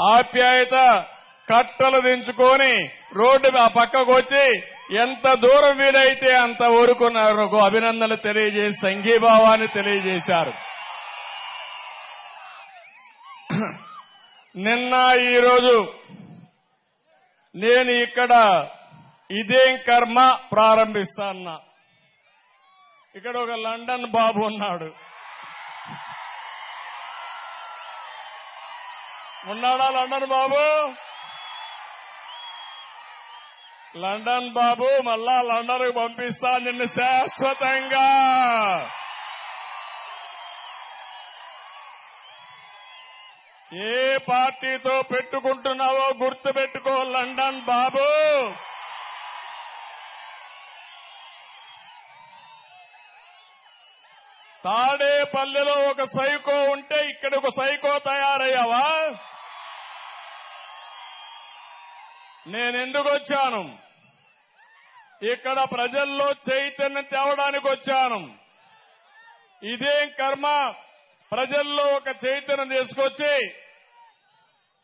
ఆప్యాయత కట్టలు దించుకొని రోడ్డు ఆ పక్కకు వచ్చి ఎంత దూరం వీలైతే అంత ఊరుకున్నారు అభినందనలు తెలియజేసి సంఘీభావాన్ని తెలియజేశారు. నిన్న ఈరోజు నేను ఇక్కడ ఇదేం కర్మ ప్రారంభిస్తాన్నా. ఇక్కడ ఒక లండన్ బాబు ఉన్నాడా లండన్ బాబు? లండన్ బాబు మళ్ళా లండన్కు పంపిస్తా నిన్ను శాశ్వతంగా. ఏ పార్టీతో పెట్టుకుంటున్నావో గుర్తుపెట్టుకో లండన్ బాబు. తాడేపల్లిలో ఒక సైకో ఉంటే ఇక్కడ ఒక సైకో తయారయ్యావా? నేనెందుకు వచ్చాను? ఇక్కడ ప్రజల్లో చైతన్యం తేవడానికి వచ్చాను. ఇదేం కర్మ ప్రజల్లో ఒక చైతన్యం తీసుకొచ్చి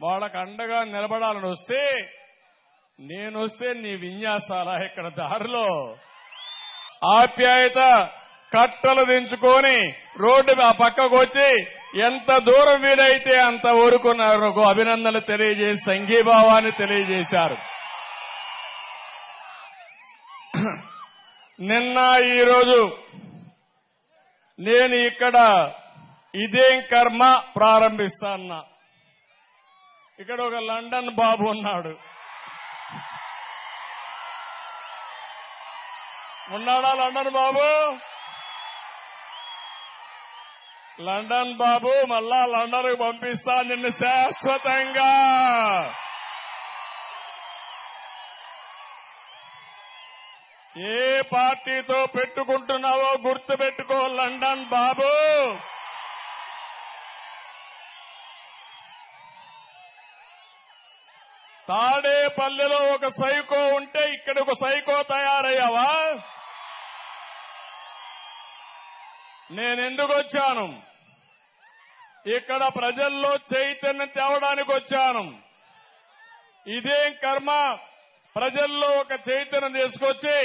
వాళ్ళకు అండగా నిలబడాలని వస్తే నేనొస్తే నీ విన్యాసాలా ఇక్కడ దారిలో? ఆప్యాయత కట్టలు దించుకొని రోడ్డు ఆ పక్కకు వచ్చి ఎంత దూరం వీలైతే అంత ఊరుకున్నారు అభినందనలు తెలియజేసి సంఘీభావాన్ని తెలియజేశారు. నిన్న ఈరోజు నేను ఇక్కడ ఇదేం కర్మ ప్రారంభిస్తాన్నా. ఇక్కడ ఒక లండన్ బాబు ఉన్నాడా లండన్ బాబు? లండన్ బాబు మళ్ళా లండన్కు పంపిస్తా నిన్ను శాశ్వతంగా. ఏ పార్టీతో పెట్టుకుంటున్నావో గుర్తుపెట్టుకో లండన్ బాబు. తాడేపల్లిలో ఒక సైకో ఉంటే ఇక్కడ ఒక సైకో తయారయ్యావా? నేనెందుకు వచ్చాను? ఇక్కడ ప్రజల్లో చైతన్యం తేవడానికి వచ్చాను. ఇదేం కర్మ ప్రజల్లో ఒక చైతన్యం తీసుకొచ్చి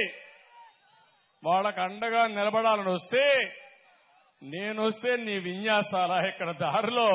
వాళ్ళకు అండగా నిలబడాలని వస్తే నేనొస్తే నీ విన్యాసాలా ఇక్కడ దారిలో?